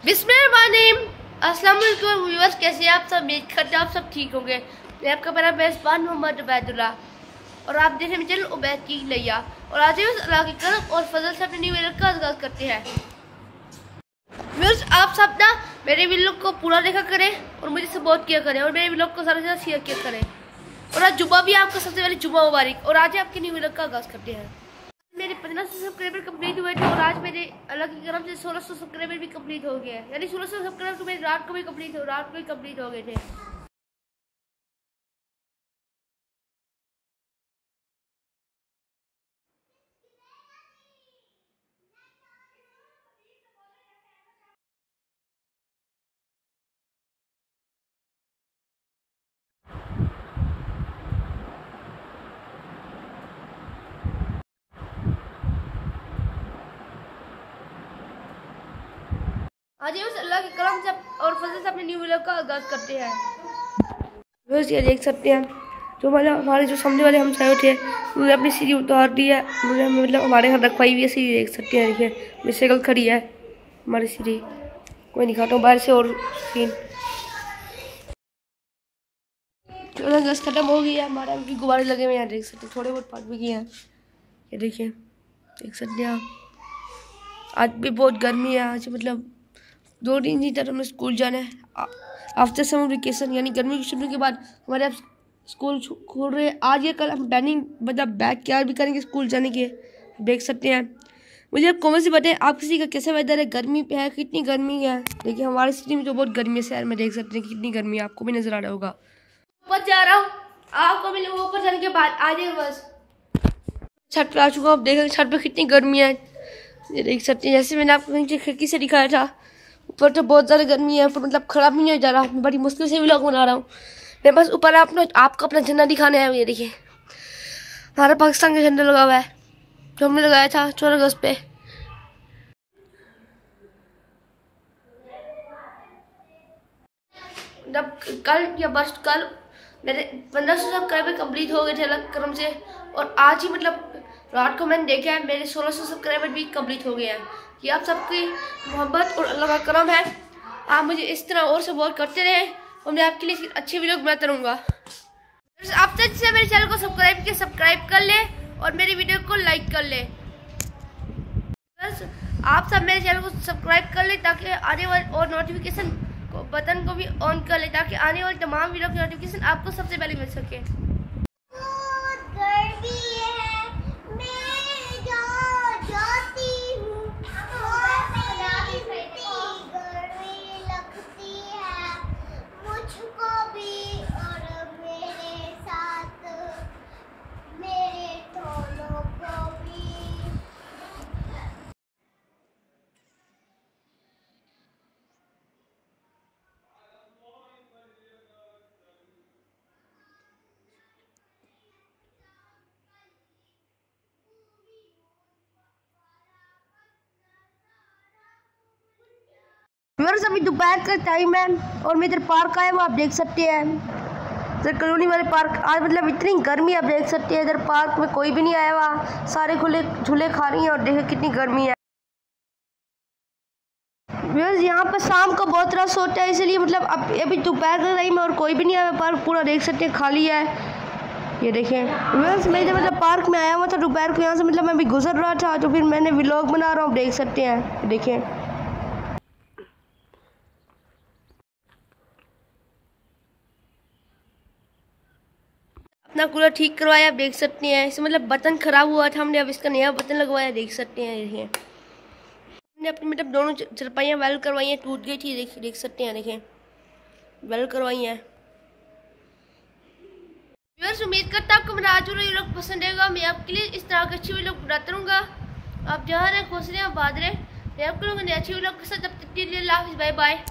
बिस्मिल्लाहिर्रहमानिर्रहीम। अस्सलाम वालेकुम व्यूअर्स, कैसे हैं आप सब? उम्मीद करते हैं आप सब ठीक होंगे। मैं आपका मेरा मेज़बान मोहम्मद उबैदुल्लाह और आप देख रहे हैं चैनल उबैद की लैया। और आज हम अल्लाह की करम और फजल से अपने न्यू ईयर का आगाज़ करते हैं। व्यूअर्स, आप सब ना मेरे व्लॉग को पूरा देखा करें और मुझे सपोर्ट किया करें और मेरे व्लॉग को ज़्यादा से ज़्यादा शेयर किया करें। और आज जुम्मा भी आपका सबसे पहले जुम्मा मुबारक। और आज आपके न्यू ईयर का आगाज़ करते हैं। मेरे 1500 सब्सक्राइबर कंप्लीट हुए थे और आज मेरे अल्लाह की करम से 1600 सब्सक्राइबर भी कंप्लीट हो गए हैं। यानी 1600 सब्सक्राइबर तो मेरे रात को भी कंप्लीट हो गए थे। आज ही उस अल्लाह की करम से और फजल से अपने न्यू ईयर का आगाज़ करते हैं। व्यूअर्स, ये देख सकते हैं जो हमारे जो सामने वाले हम साए थे उन्होंने अपनी सीढ़ी उतार दी है। मुझे मतलब हमारे घर रखवाई हुई है सीढ़ी, देख सकते हैं। देखिए मेरी साइकिल खड़ी है, हमारी सीढ़ी कोई नहीं खाता हूँ बाहर से। और सीन 14 अगस्त खत्म हो गई है, हमारे भी गुब्बारे लगे हुए हैं, देख सकते हैं। थोड़े बहुत फट भी गए हैं, ये देखिए, देख सकते हैं आप। आज भी बहुत गर्मी है। आज मतलब 2 दिन ही तक हमें स्कूल जाना है। आफ्टर समर वेकेशन यानी गर्मी की छुट्टी के बाद हमारे अब स्कूल खोल रहे हैं। आज ये कल हम प्लानिंग मतलब बैग तैयार भी करेंगे स्कूल जाने के, देख सकते हैं। मुझे आप कमेंट से बताएं आप किसी का कैसा वेदर है, गर्मी पे है, कितनी गर्मी है। देखिए हमारी सिटी में तो बहुत गर्मी है, शहर में देख सकते हैं कितनी गर्मी है, आपको भी नजर आ रहा होगा। ऊपर जा रहा हूँ, आपको मिले ऊपर जाने के बाद आ जाए। बस छत पे आ चुका हूँ, आप देख छत पे कितनी गर्मी है, ये देख सकते हैं। जैसे मैंने आपको नीचे खिड़की से दिखाया था, ऊपर तो बहुत ज़्यादा गर्मी है, ऊपर मतलब खराब नहीं हो जा रहा। मैं बड़ी मुश्किल से व्लॉग बना रहा हूँ। मैं बस ऊपर आपको अपना झंडा दिखाने आया हूँ। ये देखिए हमारा पाकिस्तान का झंडा लगा हुआ है जो हमने लगाया था 14 अगस्त पे। जब कल या बस कल मेरे 1500 सब्सक्राइबर कंप्लीट हो गए थे अल्लाह करम से। और आज ही मतलब रात को मैंने देखा है मेरे 1600 सब्सक्राइबर भी कंप्लीट हो गए हैं। ये आप सबकी मोहब्बत और अल्लाह का करम है। आप मुझे इस तरह और सपोर्ट करते रहे और मैं आपके लिए अच्छे वीडियो बनाता रहूँगा। आप से मेरे चैनल को सब्सक्राइब कर ले और मेरी वीडियो को लाइक कर ले। बस आप सब मेरे चैनल को सब्सक्राइब कर ले ताकि आने वाले और नोटिफिकेशन बटन को भी ऑन कर ले ताकि आने वाले तमाम वीडियो की नोटिफिकेशन आपको सबसे पहले मिल सके। अभी दोपहर का टाइम है और मैं इधर पार्क आया हूँ, आप देख सकते हैं इधर कॉलोनी वाले पार्क। आज मतलब इतनी गर्मी आप देख सकते हैं, इधर पार्क में कोई भी नहीं आया हुआ, सारे खुले झूले खा रही हैं और देखें कितनी गर्मी है। बस यहाँ पर शाम को बहुत रश होता है, इसलिए मतलब अब अभी दोपहर का टाइम है और कोई भी नहीं आया। पार्क पूरा देख सकते हैं खाली है, ये देखें। बस मैं इधर मतलब पार्क में आया हुआ था दोपहर को, यहाँ से मतलब मैं अभी गुजर रहा था तो फिर मैंने व्लॉग बना रहा हूँ, देख सकते हैं। देखें अपना कूलर ठीक करवाया, आप देख सकते हैं। इसे मतलब बटन खराब हुआ था, हमने अब इसका नया बटन लगवाया, देख सकते हैं। देखिए हमने अपनी मतलब दोनों चरपाइयाँ वेल्ड करवाई हैं, टूट गई थी, देख सकते हैं। देखें वेल्ड करवाई हैं। व्यूअर्स, उम्मीद करता हूँ आपको मेरा आज वाला व्लॉग पसंद आएगा। मैं आपके लिए इस तरह के अच्छे व्लॉग बनाता रहूँगा। आप जहाँ रहें खुश रहें, आबाद रहें। मैं आपको अच्छी व्लॉग के साथ, जब तक के लिए अल्लाह हाफ़िज़, बाय बाय।